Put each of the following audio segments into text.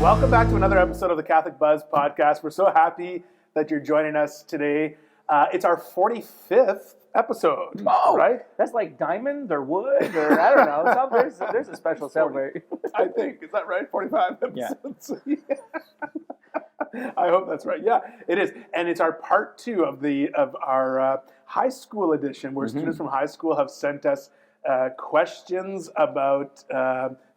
Welcome back to another episode of the Catholic Buzz podcast. We're so happy that you're joining us today. It's our 45th episode. Oh, right? That's like diamond or wood or I don't know. There's a special celebration. I think. Is that right? 45 episodes? Yeah. I hope that's right. Yeah, it is. And it's our part two of our high school edition where students from high school have sent us questions about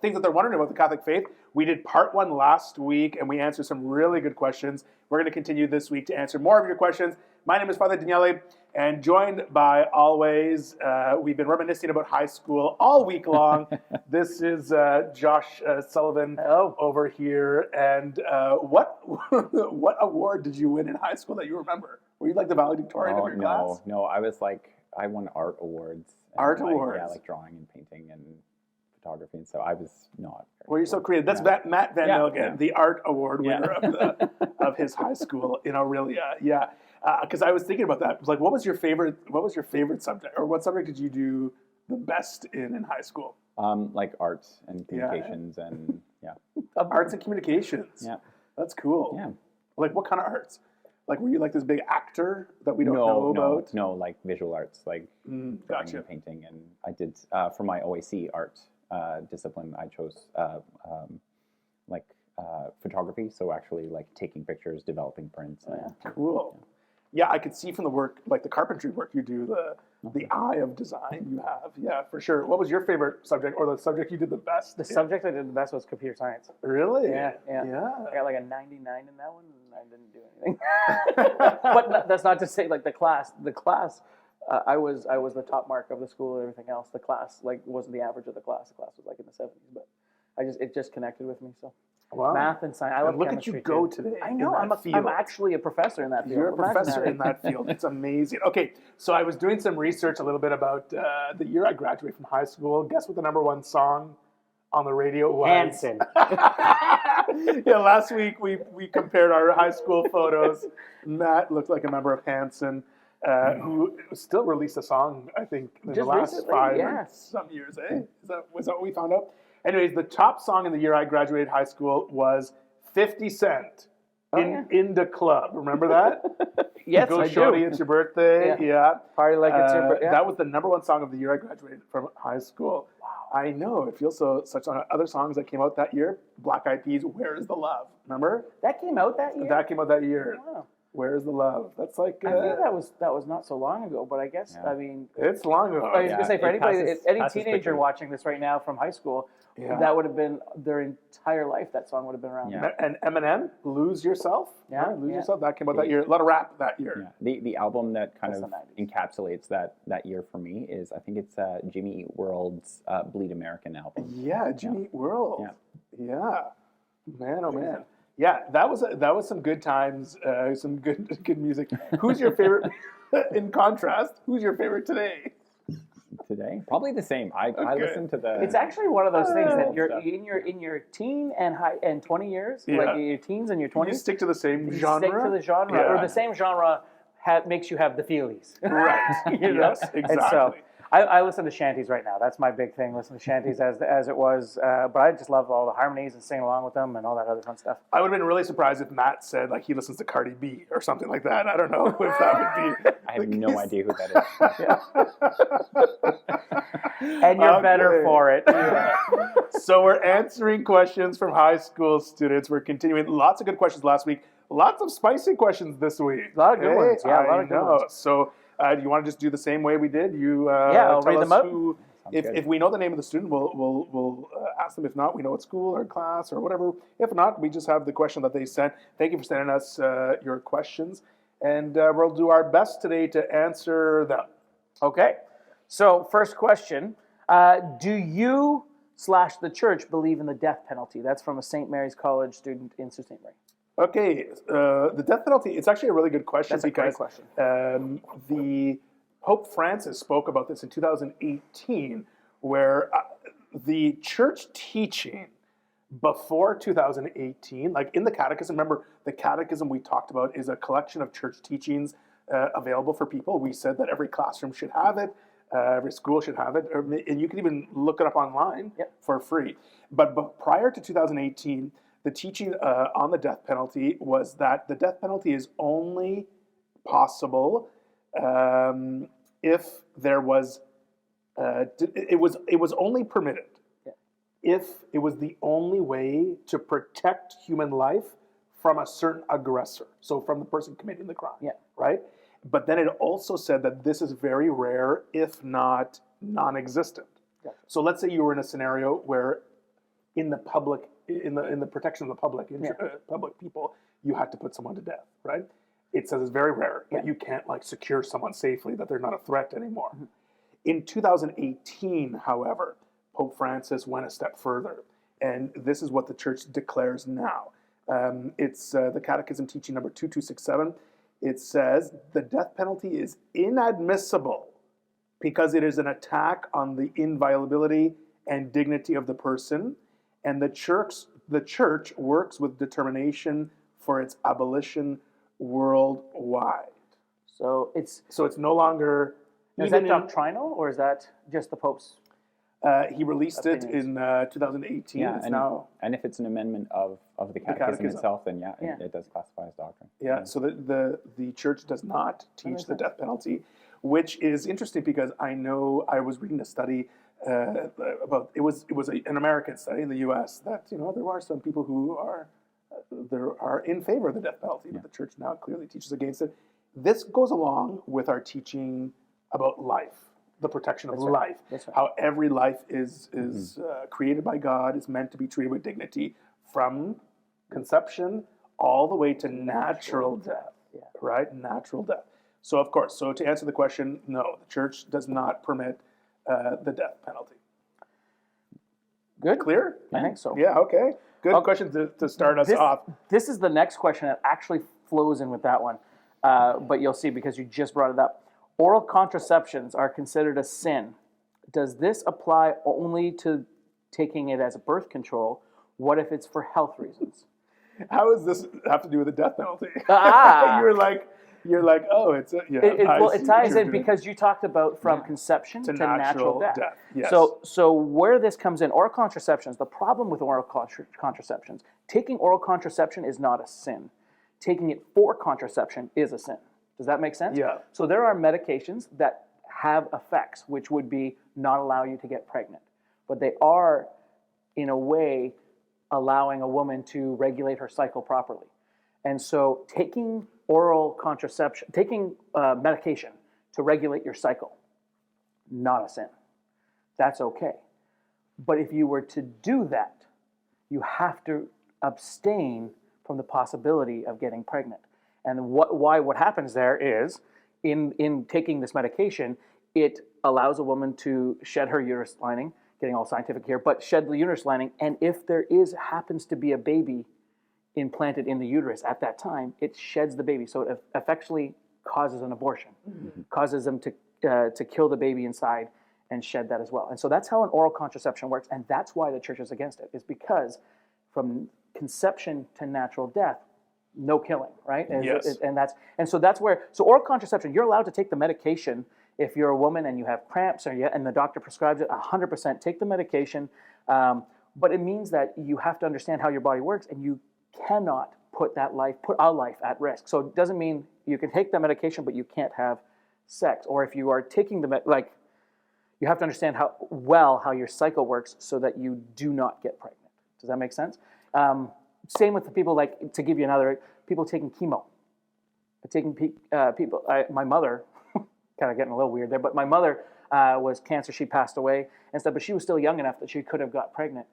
things that they're wondering about the Catholic faith. We did part one last week, and we answered some really good questions. We're going to continue this week to answer more of your questions. My name is Father Daniele, and joined by always, we've been reminiscing about high school all week long. This is Josh Sullivan over here. And what award did you win in high school that you remember? Were you like the valedictorian of your class? No, I won art awards. Awards? Yeah, like drawing and painting and photography, and so I was not. Well, you're so creative. That's Matt Van Milgen, the art award winner of his high school in Aurelia. Yeah, because I was thinking about that. It was like, what was your favorite subject, or what subject did you do the best in high school? Like arts and communications and arts and communications. Yeah, that's cool. Yeah, like what kind of arts? Like, were you like this big actor that we don't know about? No, like visual arts, like gotcha. And painting. And I did, for my OAC art discipline, I chose photography. So actually like taking pictures, developing prints. Cool. Yeah, I could see from the work, like the carpentry work you do, the eye of design you have. Yeah, for sure. What was your favorite subject, or the subject you did the best? The subject I did the best was computer science. Really? Yeah. I got like a 99 in that one, and I didn't do anything. But that's not to say like the class. I was the top mark of the school and everything else. The class wasn't the average of the class. The class was like in the 70s, but it just connected with me. So. Wow. Math and science. I love chemistry. Look at you go today. I know. I'm actually a professor in that field. You're a professor in that field. It's amazing. Okay, so I was doing some research a little bit about the year I graduated from high school. Guess what the number one song on the radio was? Hanson. Yeah, last week we compared our high school photos. Matt looked like a member of Hanson, who still released a song, I think, in the last recently, 5 or some years, eh? Was that what we found out? Anyways, the top song in the year I graduated high school was 50 Cent in the Club. Remember that? Yes, Go I Shorty, do. It's your birthday. Yeah. Party like it's your birthday. That was the number one song of the year I graduated from high school. Wow. I know. It feels such on other songs that came out that year. Black Eyed Peas, Where is the Love? Remember? That came out that year? That came out that year. Wow. Where is the Love? That's like... I think that was not so long ago, but I guess, I mean... It's long ago. I was going to say, for any teenager watching this right now from high school, that would have been their entire life. That song would have been around. Yeah. And Eminem, Lose Yourself. Yeah. Right? Lose Yourself. That came out that year. A lot of rap that year. Yeah. The album that kind of encapsulates that year for me is, I think it's Jimmy Eat World's Bleed American album. Yeah, Jimmy Eat World. Yeah. Man, oh man. Yeah, that was some good times, some good music. Who's your favorite? In contrast, who's your favorite today? Today, probably the same. I listen to the. It's actually one of those things that you're in your teen and 20 years, like your teens and your 20s. You stick to the same genre. Stick to the genre, or the same genre makes you have the feelies. Right. You know? Yes, exactly. And so, I listen to shanties right now. That's my big thing. Listen to shanties as it was. But I just love all the harmonies and singing along with them and all that other fun stuff. I would have been really surprised if Matt said like he listens to Cardi B or something like that. I don't know if that would be. I have no idea who that is. And you're better for it. Yeah. So we're answering questions from high school students. We're continuing. Lots of good questions last week. Lots of spicy questions this week. A lot of good ones. Yeah, a lot of good ones. So do you want to just do the same way we did? I'll read them up. If we know the name of the student, we'll ask them. If not, we know what school or class or whatever. If not, we just have the question that they sent. Thank you for sending us your questions. And we'll do our best today to answer them. Okay. So first question. Do you / the church believe in the death penalty? That's from a St. Mary's College student in Sault Ste. Marie. Okay, the death penalty, it's actually a really good question. That's a great question. The Pope Francis spoke about this in 2018, where the church teaching before 2018, like in the catechism, remember the catechism we talked about is a collection of church teachings available for people. We said that every classroom should have it, every school should have it, and you can even look it up online for free. But prior to 2018, The teaching on the death penalty was that the death penalty is only possible if there was it was only permitted if it was the only way to protect human life from a certain aggressor, so from the person committing the crime, right? But then it also said that this is very rare, if not non-existent. So let's say you were in a scenario where in the public, in the protection of the public, public people, you had to put someone to death, right? It says it's very rare that you can't like secure someone safely, that they're not a threat anymore. Mm-hmm. In 2018, however, Pope Francis went a step further, and this is what the Church declares now. It's the Catechism teaching number 2267. It says the death penalty is inadmissible because it is an attack on the inviolability and dignity of the person, and the Church works with determination for its abolition worldwide. So it's no longer. Is that doctrinal, or is that just the Pope's? He released it in 2018. Yeah, and if it's an amendment of the Catechism itself, then it does classify as doctrine. Yeah, so the Church does not teach the death penalty, which is interesting because I know I was reading a study about it was an American study in the U.S. that there are some people who are in favor of the death penalty, but the Church now clearly teaches against it. This goes along with our teaching about life. The protection of life, how every life is created by God, is meant to be treated with dignity from conception all the way to natural death, right? Natural death. So, of course, to answer the question, no, the Church does not permit the death penalty. Good. Clear? I think so. Yeah, okay. Good question to start us off. This is the next question that actually flows in with that one, but you'll see because you just brought it up. Oral contraceptions are considered a sin. Does this apply only to taking it as a birth control? What if it's for health reasons? How does this have to do with the death penalty? Ah. You're like, oh, it's it ties in because you talked about from conception to natural death. Yes. So where this comes in, oral contraceptions, the problem with oral contraceptions, taking oral contraception is not a sin. Taking it for contraception is a sin. Does that make sense? Yeah. So there are medications that have effects which would be not allow you to get pregnant, but they are, in a way, allowing a woman to regulate her cycle properly. And so taking oral contraception, taking medication to regulate your cycle, not a sin. That's okay. But if you were to do that, you have to abstain from the possibility of getting pregnant. And what happens there is, in taking this medication, it allows a woman to shed her uterus lining, getting all scientific here, but shed the uterus lining, and if there happens to be a baby implanted in the uterus at that time, it sheds the baby. So it effectively causes an abortion, causes them to kill the baby inside and shed that as well. And so that's how an oral contraception works, and that's why the Church is against it, is because from conception to natural death, no killing, right? Yes. And so that's where oral contraception, you're allowed to take the medication if you're a woman and you have cramps and the doctor prescribes it, 100% take the medication. But it means that you have to understand how your body works, and you cannot put our life at risk. So it doesn't mean you can take the medication, but you can't have sex. Or if you are taking you have to understand how your cycle works so that you do not get pregnant. Does that make sense? Same with the people, to give you another, people taking chemo. My mother, kind of getting a little weird there, but my mother was cancer. She passed away and stuff, but she was still young enough that she could have got pregnant.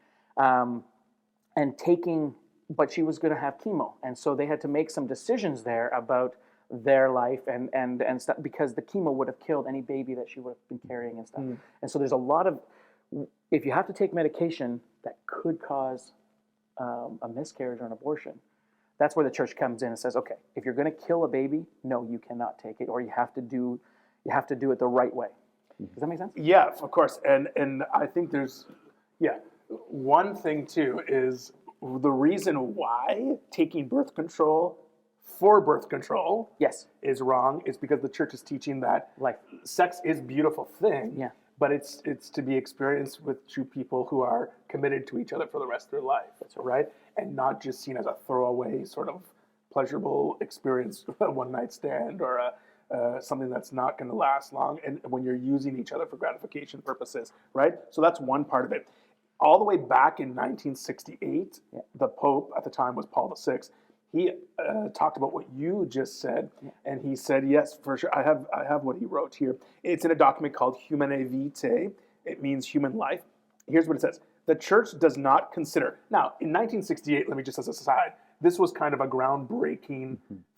But she was going to have chemo. And so they had to make some decisions there about their life and stuff, because the chemo would have killed any baby that she would have been carrying and stuff. And so there's a lot of, if you have to take medication that could cause a miscarriage or an abortion, that's where the Church comes in and says, okay, if you're going to kill a baby, no, you cannot take it, or you have to do it the right way. Does that make sense? Yeah, of course. And I think there's one thing too is the reason why taking birth control for birth control is wrong is because the Church is teaching that sex is a beautiful thing, but it's to be experienced with two people who are committed to each other for the rest of their life. That's right, and not just seen as a throwaway sort of pleasurable experience, a one night stand or something that's not going to last long. And when you're using each other for gratification purposes, right? So that's one part of it. All the way back in 1968, the Pope at the time was Paul VI. He talked about what you just said, and he said, yes, for sure. I have what he wrote here. It's in a document called Humanae Vitae. It means human life. Here's what it says. The Church does not consider. Now, in 1968, let me just as a aside, this was kind of a groundbreaking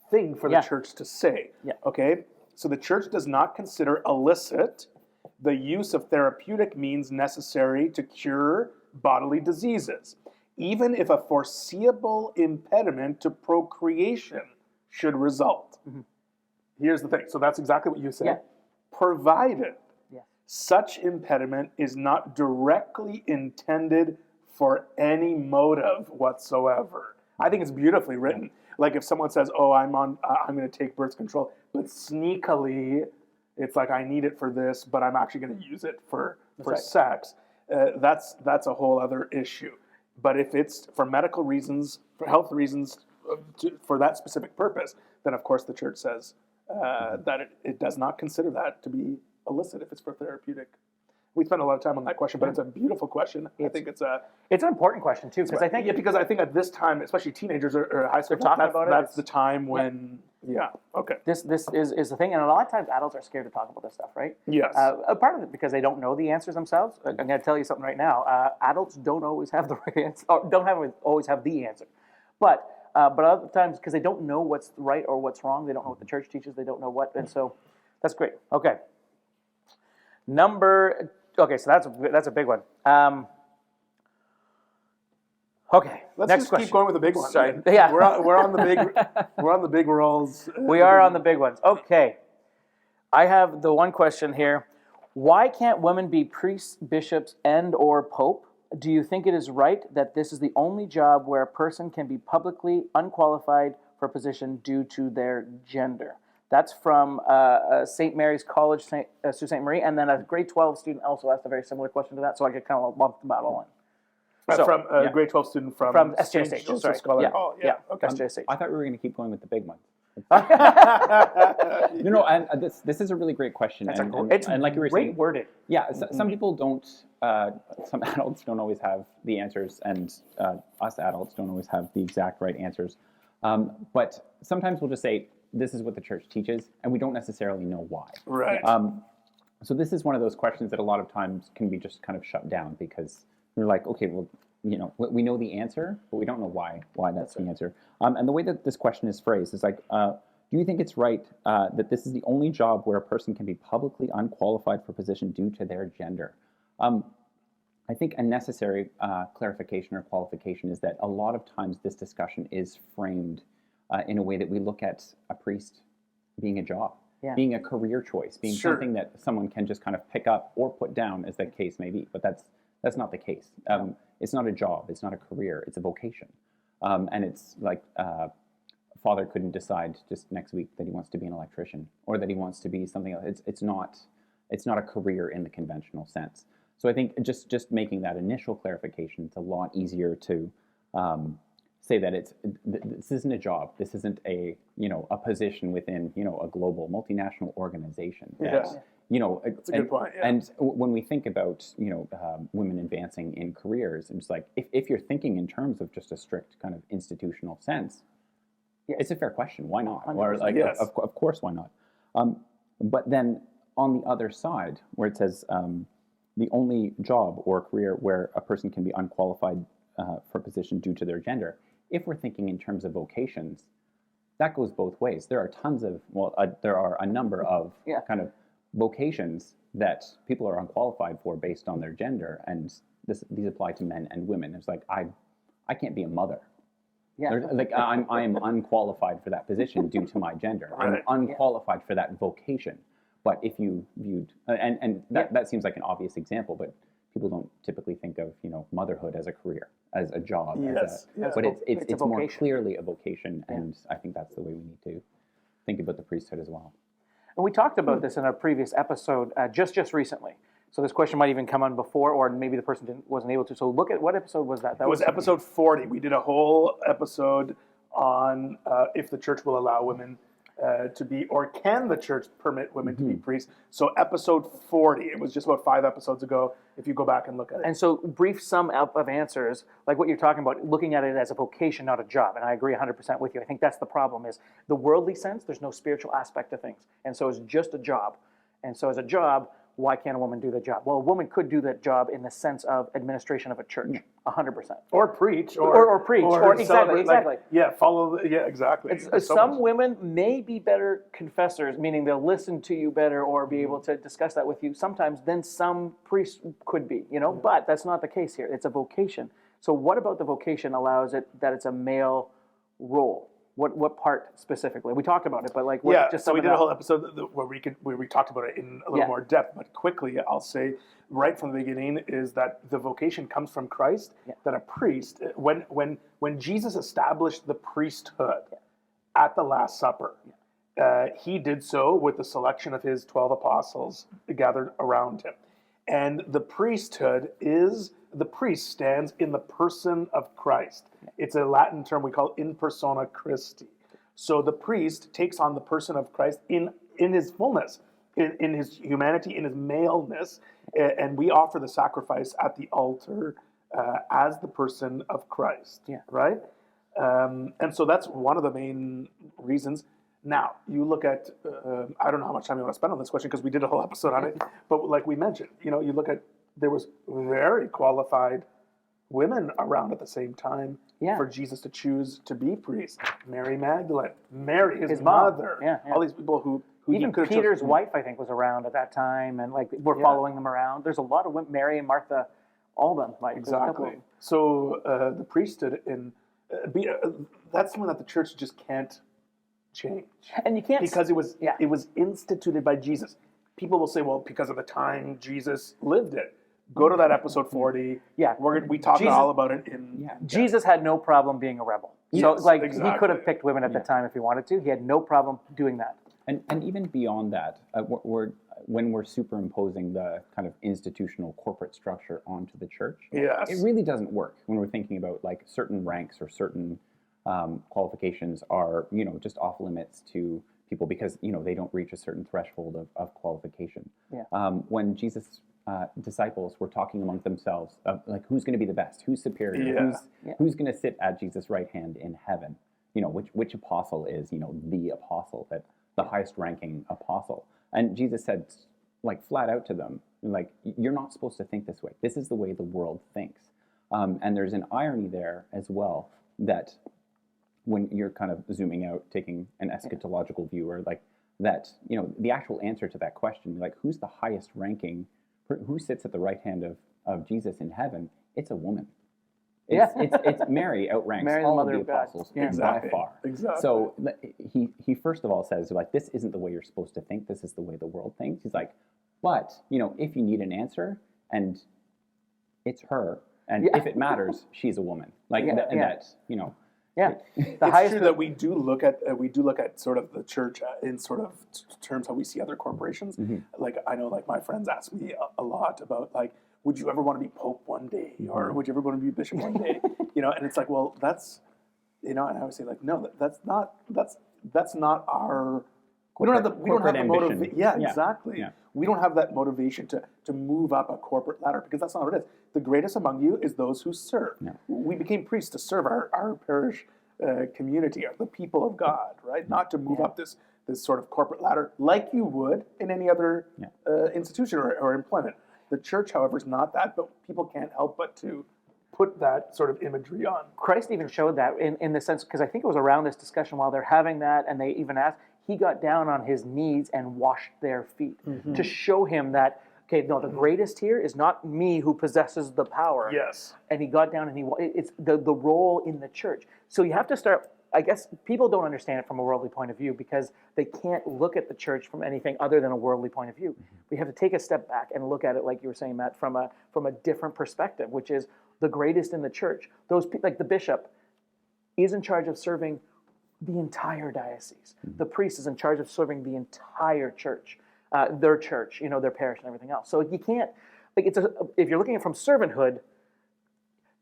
thing for the Church to say. Okay? So the Church does not consider illicit the use of therapeutic means necessary to cure bodily diseases, even if a foreseeable impediment to procreation should result. Here's the thing. So that's exactly what you said. Provided such impediment is not directly intended for any motive whatsoever. I think it's beautifully written. Like if someone says, "Oh, I'm going to take birth control," but sneakily, it's like I need it for this, but I'm actually going to use it for sex. That's a whole other issue. But if it's for medical reasons, for health reasons, for that specific purpose, then of course the Church says that it does not consider that to be illicit if it's for therapeutic. We spend a lot of time on that question, but it's a beautiful question. I think it's an important question too, because I think at this time, especially teenagers or high school, that's the time when this is the thing, and a lot of times adults are scared to talk about this stuff, right? Yes. A part of it because they don't know the answers themselves. I'm going to tell you something right now. Adults don't always have the right answer, or always have the answer, but other times because they don't know what's right or what's wrong, they don't know what the Church teaches, they don't know what, and so that's great. Okay. Okay, so that's a big one. Okay, let's next just question. keep going with the big one. Sorry, yeah, we're on the big rolls. We are on the big ones. Okay, I have the one question here. Why can't women be priests, bishops, and/or pope? Do you think it is right that this is the only job where a person can be publicly unqualified for a position due to their gender? That's from St. Mary's College, Sault Ste. Marie, and then a grade 12 student also asked a very similar question to that, so I could kind of lump them all in. From a grade 12 student from SJ State. Joseph Scholar Hall. Yeah. Okay. SJ State. I thought we were going to keep going with the big ones. And this is a really great question. And like you were saying, great worded. Yeah, some people don't, some adults don't always have the answers, and us adults don't always have the exact right answers. But sometimes we'll just say, this is what the Church teaches, and we don't necessarily know why. Right. So this is one of those questions that a lot of times can be just kind of shut down because we're like, okay, well, we know the answer, but we don't know why that's the answer. And the way that this question is phrased is like, do you think it's right that this is the only job where a person can be publicly unqualified for a position due to their gender? I think a necessary clarification or qualification is that a lot of times this discussion is framed in a way that we look at a priest being a job, being a career choice, being something that someone can just kind of pick up or put down, as the case may be. But that's not the case. It's not a job. It's not a career. It's a vocation. And it's like a father couldn't decide just next week that he wants to be an electrician or that he wants to be something else. It's not a career in the conventional sense. So I think just making that initial clarification, it's a lot easier to say that this isn't a job. This isn't a position within a global multinational organization. That's a good point. Yeah. And when we think about women advancing in careers, it's like if you're thinking in terms of just a strict kind of institutional sense, it's a fair question. Why not? Or like of course why not? But then on the other side, where it says the only job or career where a person can be unqualified for a position due to their gender. If we're thinking in terms of vocations, that goes both ways. There are a number of kind of vocations that people are unqualified for based on their gender, and these apply to men and women. It's like I can't be a mother. Like I am unqualified for that position due to my gender. Right. I'm unqualified for that vocation. But if you viewed that seems like an obvious example, but people don't typically think of motherhood as a career, as a job. But it's more clearly a vocation, and I think that's the way we need to think about the priesthood as well. And we talked about this in a previous episode just recently. So this question might even come on before, or maybe the person wasn't able to. So look at what episode was that? It was episode 40. We did a whole episode on if the church will allow women to be, or can the church permit women to be priests. So episode 40, it was just about 5 episodes ago, if you go back and look at it. And so brief sum up of answers, like what you're talking about, looking at it as a vocation, not a job. And I agree 100% with you. I think that's the problem, is the worldly sense, there's no spiritual aspect to things. And so it's just a job. And so as a job, why can't a woman do the job? Well, a woman could do that job in the sense of administration of a church, 100%. Or preach. Or preach. Or exactly. Follow, exactly. Some women may be better confessors, meaning they'll listen to you better or be able to discuss that with you sometimes than some priests could be, but that's not the case here. It's a vocation. So what about the vocation allows it that it's a male role? What part specifically? We talked about it, but so we did a whole episode where we talked about it in a little more depth. But quickly, I'll say right from the beginning is that the vocation comes from Christ. That a priest, when Jesus established the priesthood at the Last Supper, he did so with the selection of his 12 apostles gathered around him, and the priest stands in the person of Christ. It's a Latin term we call in persona Christi. So the priest takes on the person of Christ in his fullness, in his humanity, in his maleness, and we offer the sacrifice at the altar as the person of Christ, right? And so that's one of the main reasons. Now, you look at, I don't know how much time you want to spend on this question because we did a whole episode on it, but like we mentioned, you look at, there was very qualified women around at the same time for Jesus to choose to be priest. Mary Magdalene, Mary, his mother, all these people who even Peter's wife, I think, was around at that time, and we're following them around. There's a lot of women, Mary and Martha, all of them. Exactly. So the priesthood that's something that the church just can't change, and you can't, because it was instituted by Jesus. People will say, well, because of the time Jesus lived it. Go to that episode 40. Yeah, we talked all about it in. Jesus had no problem being a rebel. So he could have picked women at the time if he wanted to. He had no problem doing that. And even beyond that, when we're superimposing the kind of institutional corporate structure onto the church, it really doesn't work when we're thinking about certain ranks or certain qualifications are just off limits to people because they don't reach a certain threshold of qualification. When Jesus' disciples were talking among themselves of who's going to be the best, who's superior, who's going to sit at Jesus' right hand in heaven, which apostle is the apostle, that the highest ranking apostle. And Jesus said flat out to them, you're not supposed to think this way. This is the way the world thinks. And there's an irony there as well, that when you're kind of zooming out, taking an eschatological view, or that, the actual answer to that question, who's the highest ranking, who sits at the right hand of Jesus in heaven? It's a woman. It's Mary outranks all of the apostles by far. Exactly. So he first of all says, this isn't the way you're supposed to think. This is the way the world thinks. He's like, but if you need an answer, and it's her, and if it matters, she's a woman. That's It's true that we do look at sort of the church in sort of terms how we see other corporations. Mm-hmm. I know my friends ask me a lot about would you ever want to be Pope one day, or would you ever want to be Bishop one day? And it's well, that's and I would say no, that's not our. We don't have the motivation. Yeah, exactly. Yeah. We don't have that motivation to move up a corporate ladder, because that's not what it is. The greatest among you is those who serve. Yeah. We became priests to serve our parish community, the people of God, right? Not to move up this sort of corporate ladder like you would in any other institution or employment. The church, however, is not that, but people can't help but to put that sort of imagery on. Christ even showed that in the sense, because I think it was around this discussion while they're having that, and they even asked, he got down on his knees and washed their feet to show him that, okay, no, the greatest here is not me who possesses the power. Yes. And he got down and it's the role in the church. So you have to start, I guess people don't understand it from a worldly point of view because they can't look at the church from anything other than a worldly point of view. Mm-hmm. We have to take a step back and look at it, like you were saying, Matt, from a different perspective, which is the greatest in the church. Those like the bishop is in charge of serving the entire diocese. Mm-hmm. The priest is in charge of serving the entire church. their church, their parish and everything else. So you can't, like, if you're looking at it from servanthood,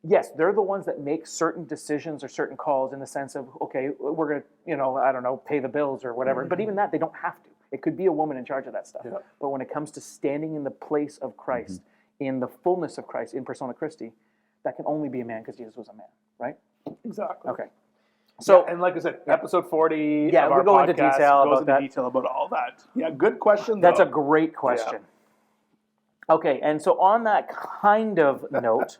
yes, they're the ones that make certain decisions or certain calls in the sense of, okay, we're going to, I don't know, pay the bills or whatever. But even that, they don't have to. It could be a woman in charge of that stuff. Yeah. But when it comes to standing in the place of Christ, in the fullness of Christ, in persona Christi, that can only be a man because Jesus was a man, right? Exactly. Okay. So, and like I said, episode 40 yeah, of our we'll go into podcast detail goes about into that. detail about all that. Yeah, good question, That's though. a great question. Yeah. Okay, and so on that kind of note,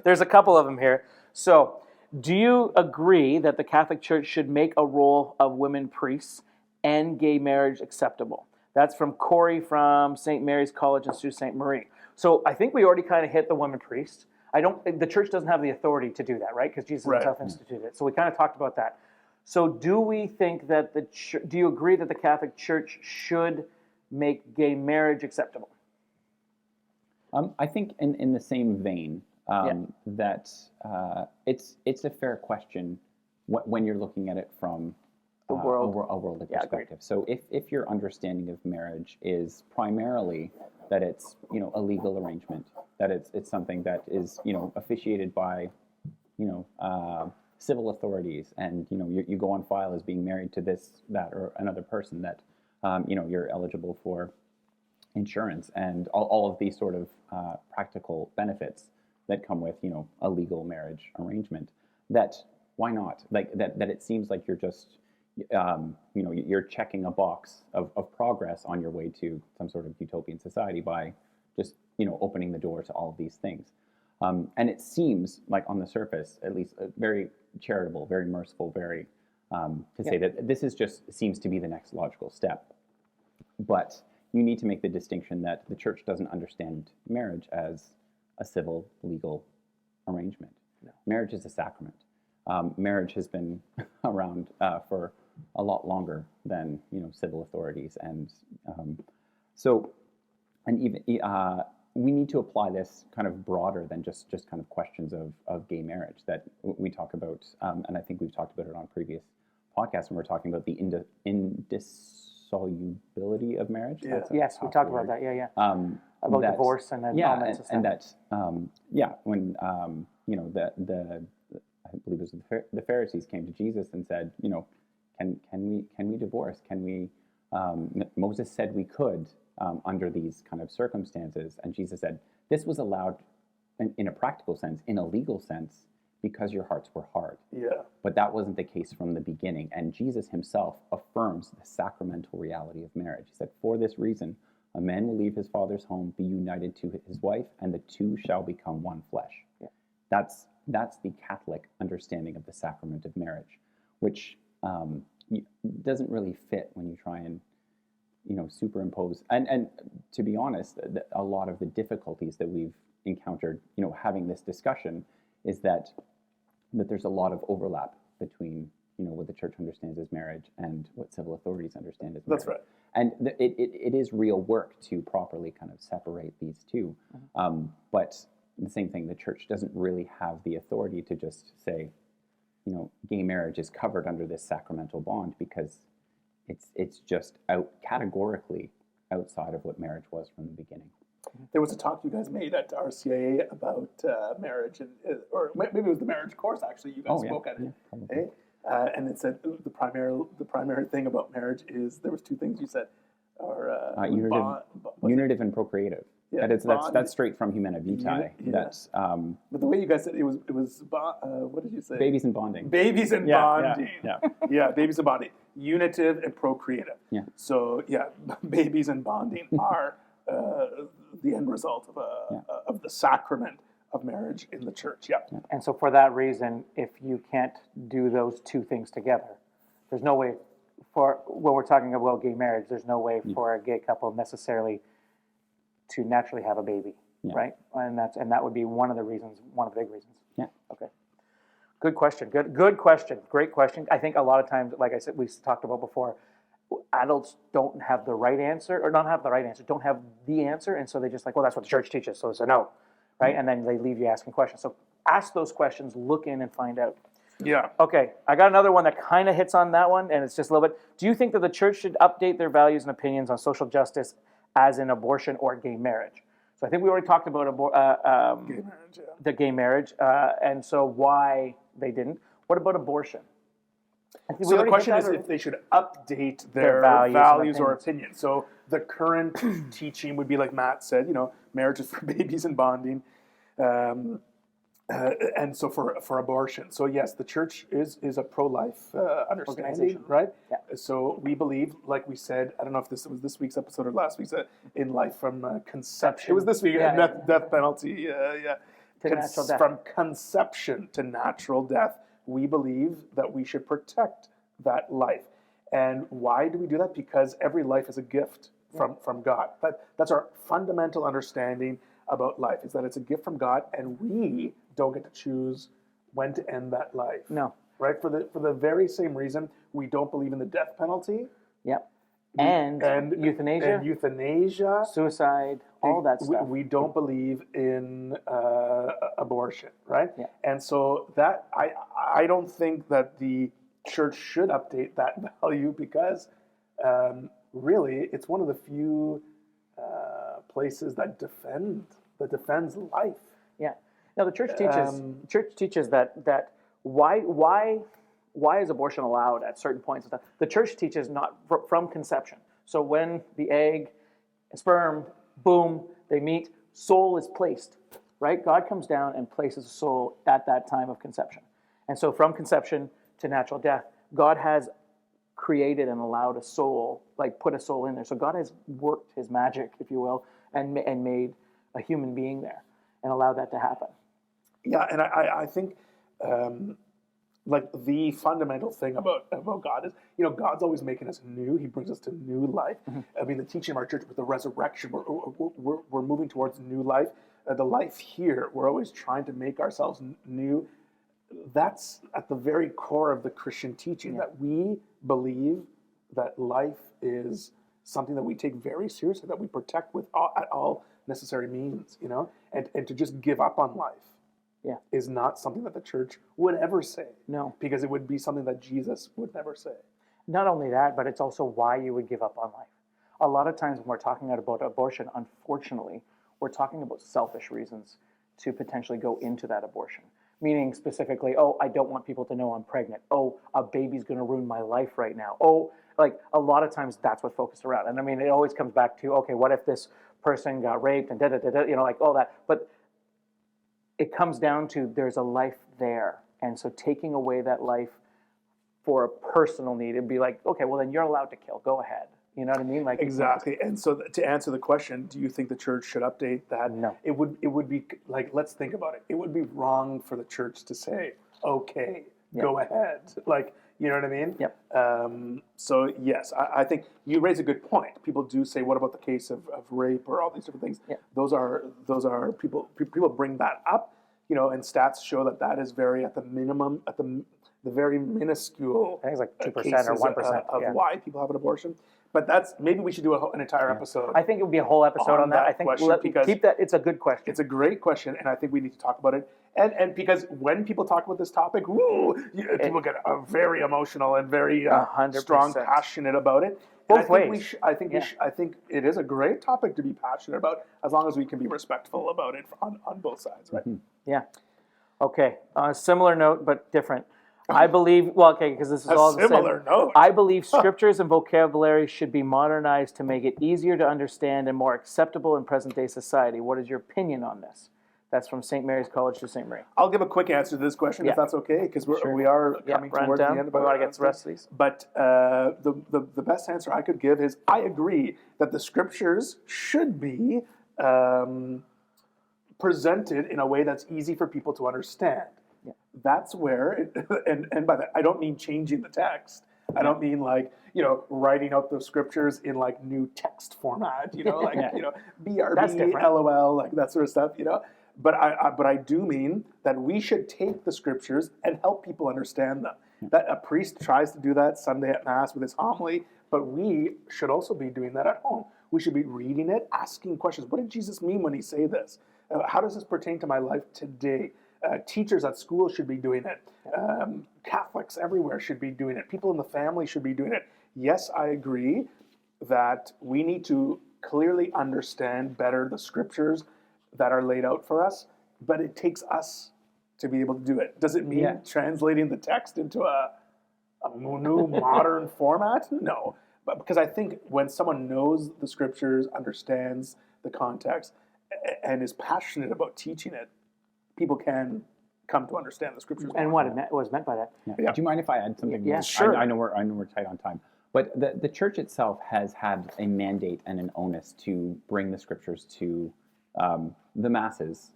there's a couple of them here. So, do you agree that the Catholic Church should make a role of women priests and gay marriage acceptable? That's from Corey from St. Mary's College in Sault Ste. Marie. So I think we already kind of hit the women priest. The church doesn't have the authority to do that, right? Because Jesus himself instituted it. So we kind of talked about that. So do we think that do you agree that the Catholic Church should make gay marriage acceptable? I think in the same vein that it's a fair question when you're looking at it from a worldly perspective. So if your understanding of marriage is primarily that it's a legal arrangement, that it's something that is officiated by civil authorities, and you go on file as being married to this, that, or another person, that you're eligible for insurance and all of these sort of practical benefits that come with a legal marriage arrangement. That why not? Like that it seems like you're just you're checking a box of progress on your way to some sort of utopian society by just opening the door to all of these things. And it seems like on the surface, at least, very charitable, very merciful, very to say that this seems to be the next logical step. But you need to make the distinction that the church doesn't understand marriage as a civil, legal arrangement. No. Marriage is a sacrament. Marriage has been around for a lot longer than civil authorities, and even we need to apply this kind of broader than just kind of questions of gay marriage that we talk about, and I think we've talked about it on previous podcasts when we're talking about the indissolubility of marriage. Yeah. Yes, we talked about that. Yeah. About divorce and annulments and that when I believe it was the Pharisees came to Jesus and said, can we divorce? Can we? Moses said we could under these kind of circumstances, and Jesus said this was allowed in a practical sense, in a legal sense, because your hearts were hard. Yeah. But that wasn't the case from the beginning, and Jesus himself affirms the sacramental reality of marriage. He said, "For this reason, a man will leave his father's home, be united to his wife, and the two shall become one flesh." Yeah. That's the Catholic understanding of the sacrament of marriage, which doesn't really fit when you try and superimpose. And to be honest, a lot of the difficulties that we've encountered, having this discussion, is that there's a lot of overlap between what the church understands as marriage and what civil authorities understand as marriage. That's right. And it is real work to properly kind of separate these two. But the same thing, the church doesn't really have the authority to just say, gay marriage is covered under this sacramental bond, because it's just categorically outside of what marriage was from the beginning. There was a talk you guys made at RCA about marriage, or maybe it was the marriage course, actually. You guys spoke at it. And it said the primary thing about marriage is, there was two things you said, unitive and procreative. Yeah, that's straight from Humana Vitae. Yeah. That's but the way you guys said it was what did you say? Babies and bonding. Babies and bonding. Yeah. Babies and bonding. Unitive and procreative. Yeah. So babies and bonding are the end result of the sacrament of marriage in the church. Yeah. And so for that reason, if you can't do those two things together, there's no way when we're talking about gay marriage, there's no way for a gay couple necessarily to naturally have a baby, right? And that would be one of the big reasons. Yeah. Okay. Good question. Good question. Great question. I think a lot of times, like I said, we talked about before, adults don't have the right answer, or not have the right answer, don't have the answer, and so they just like, well, that's what the church teaches, so it's a no, right? And then they leave you asking questions. So ask those questions, look in and find out. Yeah. Okay, I got another one that kind of hits on that one, and it's just a little bit. Do you think that the church should update their values and opinions on social justice, as in abortion or gay marriage? So I think we already talked about Gay marriage, yeah. the gay marriage, and so why they didn't. What about abortion? I think we So the already hit question that is already. if they should update Their their values and values or opinions. So the current teaching would be like Matt said, marriage is for babies and bonding. And so for abortion. So yes, the church is a pro-life understanding, Organization. right? Yeah. So we believe, like we said, I don't know if this was this week's episode or last week's, in life from conception. It was this week, death penalty. To natural death. From conception to natural death, we believe that we should protect that life. And why do we do that? Because every life is a gift from God. That's our fundamental understanding about life, is that it's a gift from God, and we don't get to choose when to end that life. No. Right? For the very same reason we don't believe in the death penalty. Yep. And euthanasia. And euthanasia. Suicide, all that stuff. We don't believe in abortion, right? Yeah. And so that I don't think that the church should update that value, because really it's one of the few places that defends life. Yeah. Now the church teaches that why is abortion allowed at certain points? The church teaches not from conception. So when the egg and sperm, boom, they meet, soul is placed, right? God comes down and places a soul at that time of conception. And so from conception to natural death, God has created and allowed a soul, like put a soul in there. So God has worked his magic, if you will, and made a human being there and allowed that to happen. Yeah, and I think like the fundamental thing about God is, God's always making us new. He brings us to new life. Mm-hmm. I mean, the teaching of our church with the resurrection, we're moving towards new life. The life here, we're always trying to make ourselves new. That's at the very core of the Christian teaching, that we believe that life is something that we take very seriously, that we protect at all necessary means, and to just give up on life is not something that the church would ever say. No. Because it would be something that Jesus would never say. Not only that, but it's also why you would give up on life. A lot of times when we're talking about abortion, unfortunately, we're talking about selfish reasons to potentially go into that abortion. Meaning specifically, I don't want people to know I'm pregnant. A baby's going to ruin my life right now. Like a lot of times that's what's focused around. And I mean, it always comes back to, okay, what if this person got raped and like all that. But it comes down to there's a life there. And so taking away that life for a personal need, it'd be like, okay, well then you're allowed to kill. Go ahead. You know what I mean? Like exactly. And so to answer the question, do you think the church should update that? No. It would be like, let's think about it. It would be wrong for the church to say, okay, go ahead. Like, you know what I mean? Yep. So yes, I think you raise a good point. People do say, what about the case of rape or all these different things? Yep. Those are people bring that up, and stats show that is very at the minimum, at the very minuscule. I think it's like 2% or 1% of why people have an abortion. But maybe we should do an entire episode. I think it would be a whole episode on that. I think keep that. It's a good question. It's a great question, and I think we need to talk about it. And because when people talk about this topic, people get very emotional and very strong, passionate about it. Both ways. I think it is a great topic to be passionate about, as long as we can be respectful about it on both sides, right? Mm-hmm. Yeah. Okay. On a similar note, but different. I believe, because this is all the same. Similar note. I believe scriptures and vocabulary should be modernized to make it easier to understand and more acceptable in present-day society. What is your opinion on this? That's from St. Mary's College to St. Marie. I'll give a quick answer to this question, if that's okay, because we are coming towards the end. We want to get the rest of these. But the best answer I could give is I agree that the scriptures should be presented in a way that's easy for people to understand. Yeah. That's where, and by that I don't mean changing the text. I don't mean like writing out the scriptures in like new text format. Like BRB, LOL, like that sort of stuff. But I do mean that we should take the scriptures and help people understand them. That a priest tries to do that Sunday at Mass with his homily, but we should also be doing that at home. We should be reading it, asking questions. What did Jesus mean when he said this? How does this pertain to my life today? Teachers at school should be doing it. Catholics everywhere should be doing it. People in the family should be doing it. Yes, I agree that we need to clearly understand better the scriptures that are laid out for us, but it takes us to be able to do it. Does it mean translating the text into a new modern format? No. But because I think when someone knows the scriptures, understands the context, and is passionate about teaching it, people can come to understand the scriptures. And what was meant by that. Yeah. Do you mind if I add something? Yeah, sure. I know we're tight on time. But the church itself has had a mandate and an onus to bring the scriptures to the masses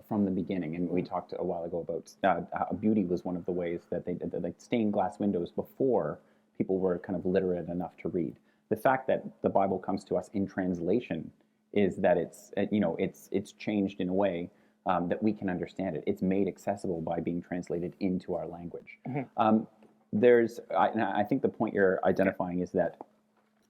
from the beginning. And we talked a while ago about how beauty was one of the ways that they did, like stained glass windows before people were kind of literate enough to read. The fact that the Bible comes to us in translation is that it's changed in a way that we can understand it. It's made accessible by being translated into our language. Mm-hmm. I think the point you're identifying is that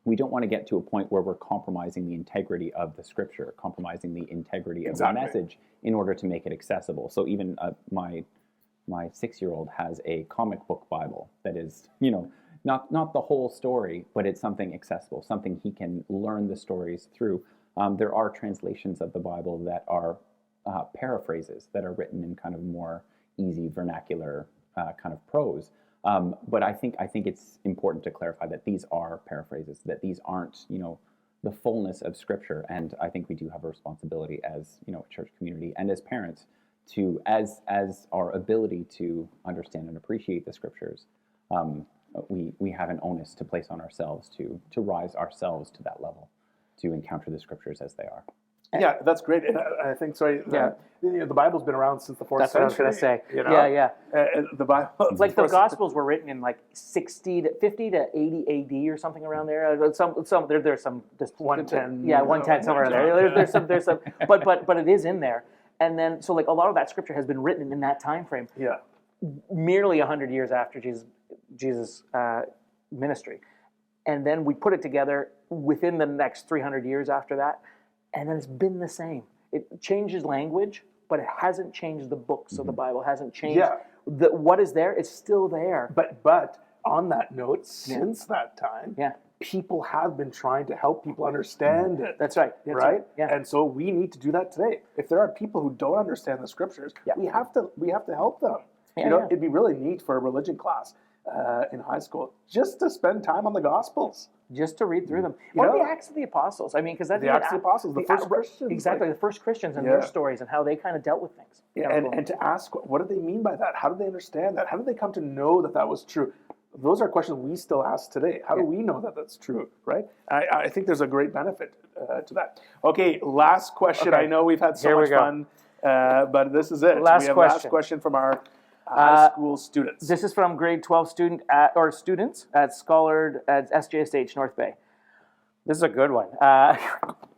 we don't want to get to a point where we're compromising the integrity of the scripture, compromising the integrity of the message in order to make it accessible. So even my 6-year-old has a comic book Bible that is, not the whole story, but it's something accessible, something he can learn the stories through. There are translations of the Bible that are paraphrases that are written in kind of more easy vernacular kind of prose. But I think it's important to clarify that these are paraphrases, that these aren't, the fullness of Scripture. And I think we do have a responsibility as, a church community and as parents to, as our ability to understand and appreciate the Scriptures, we have an onus to place on ourselves to rise ourselves to that level, to encounter the Scriptures as they are. Yeah, that's great. And I think, the Bible's been around since the 4th That's century. what I was going to say. Yeah. The Bible. Like the Gospels were written in like 50 to 80 AD or something around there. There's some 110. Yeah, 110 somewhere around there. There's some, but it is in there. And then so like a lot of that scripture has been written in that time frame. Yeah. Merely 100 years after Jesus' ministry, and then we put it together within the next 300 years after that. And then it's been the same. It changes language, but it hasn't changed the books of the Bible. Hasn't changed what is there. It's still there. But on that note, since that time, people have been trying to help people understand it. That's right. Right? Yeah. And so we need to do that today. If there are people who don't understand the scriptures, we have to help them. It'd be really neat for a religion class in high school just to spend time on the Gospels. Just to read through them. Or the Acts of the Apostles. I mean, because that's the Acts of the Apostles, the first Christians. Exactly, the first Christians and their stories and how they kind of dealt with things. And to ask, what did they mean by that? How did they understand that? How did they come to know that was true? Those are questions we still ask today. How do we know that that's true, right? I think there's a great benefit to that. Okay, last question. Okay. I know we've had so much fun, but this is it. Last question from our high school students. This is from grade 12 students at Schollard at SJSH North Bay. This is a good one.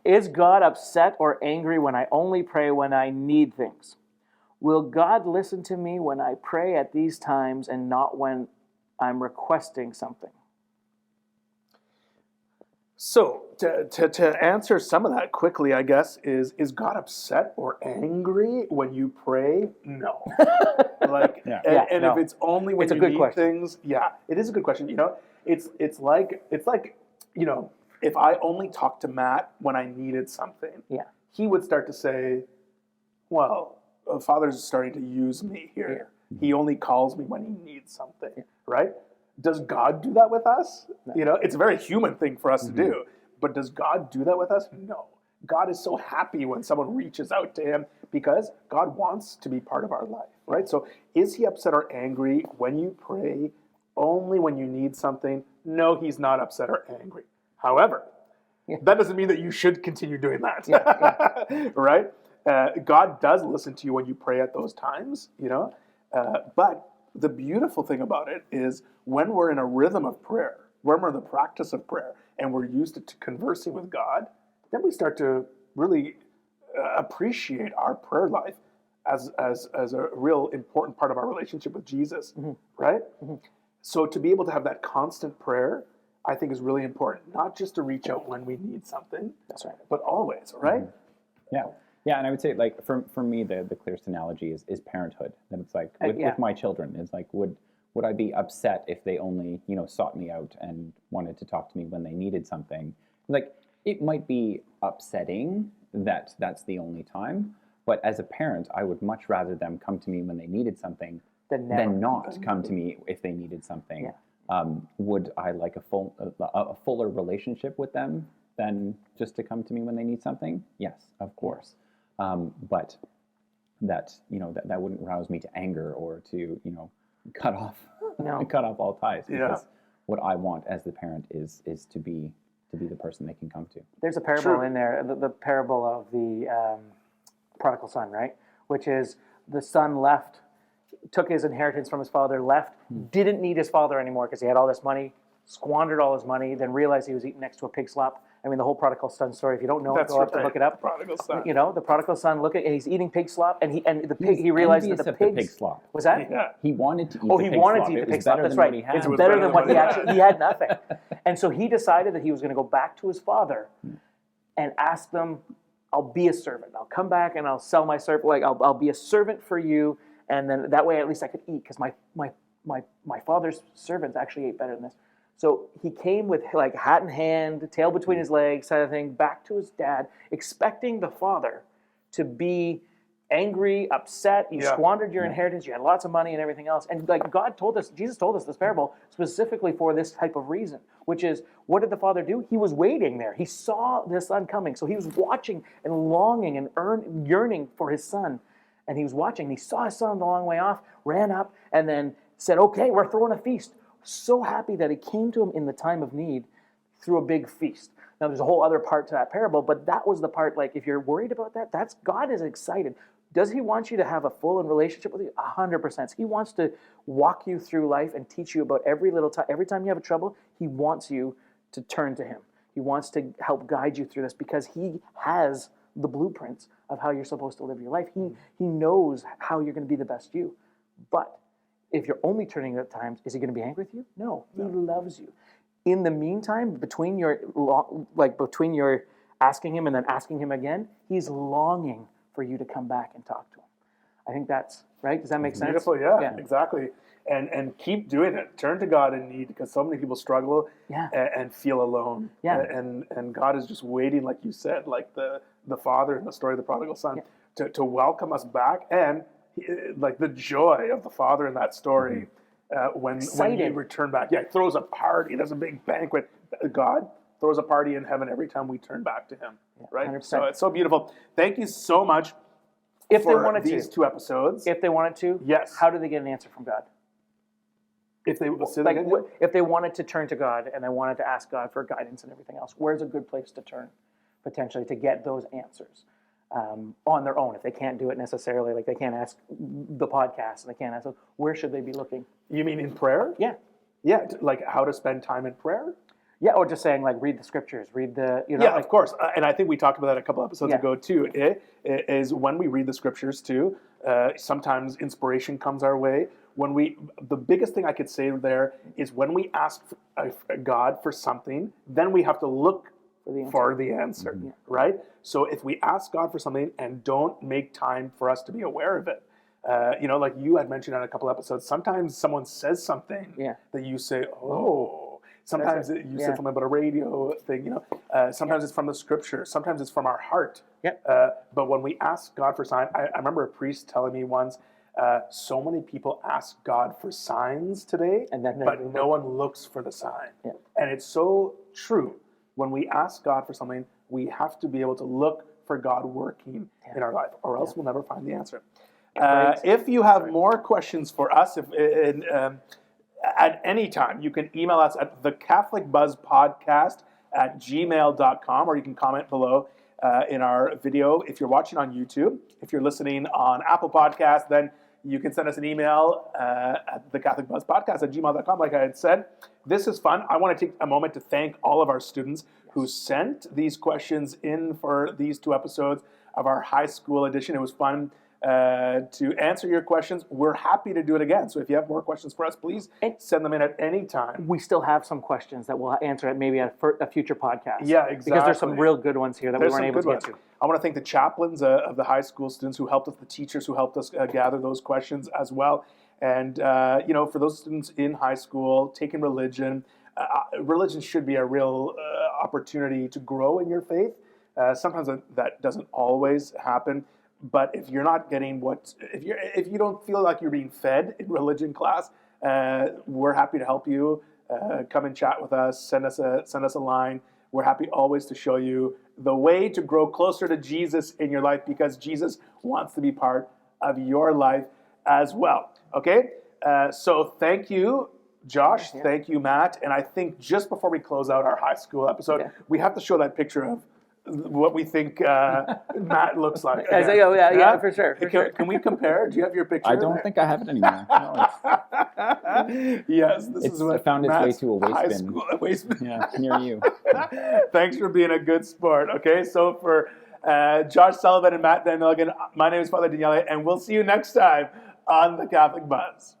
Is God upset or angry when I only pray when I need things? Will God listen to me when I pray at these times and not when I'm requesting something? So to answer some of that quickly, I guess, is God upset or angry when you pray? No. If it's only when you need things, it is a good question. It's like if I only talked to Matt when I needed something, he would start to say, well, Father's starting to use me here. Yeah. He only calls me when he needs something, right? Does God do that with us? No. It's a very human thing for us to do. But does God do that with us? No. God is so happy when someone reaches out to him because God wants to be part of our life, right? So is he upset or angry when you pray only when you need something? No, he's not upset or angry. However, that doesn't mean that you should continue doing that, right? God does listen to you when you pray at those times, but the beautiful thing about it is when we're in a rhythm of prayer, when we're in the practice of prayer, and we're used to conversing with God, then we start to really appreciate our prayer life as a real important part of our relationship with Jesus, right? So to be able to have that constant prayer, I think is really important, not just to reach out when we need something, but always, right? Yeah. Yeah, and I would say, like, for me, the clearest analogy is parenthood. That it's like with my children, it's like would I be upset if they only sought me out and wanted to talk to me when they needed something? Like, it might be upsetting that that's the only time, but as a parent, I would much rather them come to me when they needed something than not come to me if they needed something. Yeah. Would I like a fuller relationship with them than just to come to me when they need something? Yes, of course. But that wouldn't rouse me to anger or to cut off all ties, because what I want as the parent is to be the person they can come to. There's a parable in there, the parable of the prodigal son, right? Which is the son left, took his inheritance from his father, left, didn't need his father anymore because he had all this money, squandered all his money, then realized he was eating next to a pig slop. I mean, the whole prodigal son story, if you don't know it, go up to look it up. Prodigal son. The prodigal son, he's eating pig slop, and he realized that the pig slop. Was that? Yeah. He wanted to eat he wanted to eat the pig slop. That's right. It's better than what he had nothing. And so he decided that he was going to go back to his father and ask them, I'll be a servant. I'll come back and I'll sell my servant. Like, I'll be a servant for you, and then that way at least I could eat, because my father's servants actually ate better than this. So he came with like hat in hand, tail between his legs, kind of thing, back to his dad, expecting the father to be angry, upset. You squandered your inheritance. You had lots of money and everything else. And like Jesus told us this parable specifically for this type of reason, which is, what did the father do? He was waiting there. He saw the son coming. So he was watching and longing and yearning for his son. And he was watching. He saw his son the long way off, ran up, and then said, okay, we're throwing a feast. So happy that he came to him in the time of need through a big feast. Now, there's a whole other part to that parable, but that was the part, like, if you're worried about that, God is excited. Does he want you to have a full relationship with you? 100%. He wants to walk you through life and teach you about every little time. Every time you have trouble, he wants you to turn to him. He wants to help guide you through this, because he has the blueprints of how you're supposed to live your life. He knows how you're going to be the best you. But if you're only turning at times, is he going to be angry with you? No, he loves you. In the meantime, between your asking him and then asking him again, he's longing for you to come back and talk to him. I think that's right. Does that make sense? Beautiful, yeah, exactly. And keep doing it. Turn to God in need, because so many people struggle and feel alone. Yeah. And God is just waiting, like you said, like the father in the story of the prodigal son, to welcome us back. And like the joy of the father in that story when you return back. Yeah, he throws a party. There's a big banquet. God throws a party in heaven every time we turn back to him. Right? 100%. So it's so beautiful. Thank you so much for these 2 episodes. If they wanted to, yes. How do they get an answer from God? If they if they wanted to turn to God and they wanted to ask God for guidance and everything else, where's a good place to turn potentially to get those answers? On their own, if they can't do it necessarily, like they can't ask the podcast and they can't ask, where should they be looking? You mean in prayer? Yeah. Yeah, like how to spend time in prayer? Yeah, or just saying like read the scriptures, read the, Yeah, of course. And I think we talked about that a couple episodes ago too. Is when we read the scriptures too, sometimes inspiration comes our way. The biggest thing I could say there is when we ask God for something, then we have to look for the answer, right? So if we ask God for something and don't make time for us to be aware of it, like you had mentioned on a couple episodes, sometimes someone says something that you say, oh. Sometimes you said something about a radio thing, sometimes it's from the scripture, sometimes it's from our heart. But when we ask God for signs, I remember a priest telling me once, so many people ask God for signs today, but no one looks for the sign. And it's so true. When we ask God for something, we have to be able to look for God working in our life, or else we'll never find the answer. If you have more questions for us, at any time, you can email us at thecatholicbuzzpodcast@gmail.com, or you can comment below in our video. If you're watching on YouTube, if you're listening on Apple Podcasts, then you can send us an email at thecatholicbuzzpodcast@gmail.com, like I had said. This is fun. I want to take a moment to thank all of our students who sent these questions in for these 2 episodes of our high school edition. It was fun to answer your questions. We're happy to do it again. So if you have more questions for us, please send them in at any time. We still have some questions that we'll answer at maybe a future podcast. Yeah, exactly. Because there's some real good ones here that we weren't able to get to. I want to thank the chaplains of the high school students who helped us, the teachers who helped us gather those questions as well. And, for those students in high school, taking religion, religion should be a real opportunity to grow in your faith. Sometimes that doesn't always happen. But if you're not getting if you don't feel like you're being fed in religion class, we're happy to help you. Come and chat with us. Send us a line. We're happy always to show you the way to grow closer to Jesus in your life, because Jesus wants to be part of your life as well. Okay? So thank you, Josh. Yeah. Thank you, Matt. And I think just before we close out our high school episode, we have to show that picture of what we think Matt looks like. Yeah, for sure. Can we compare? Do you have your picture? I don't think I have it anymore. No, yes, this is what found its Matt's way to a waste high bin. School, a waste bin. Yeah, near you. Thanks for being a good sport. Okay, so for Josh Sullivan and Matt Van Milligan, my name is Father Daniele, and we'll see you next time on the Catholic Buzz.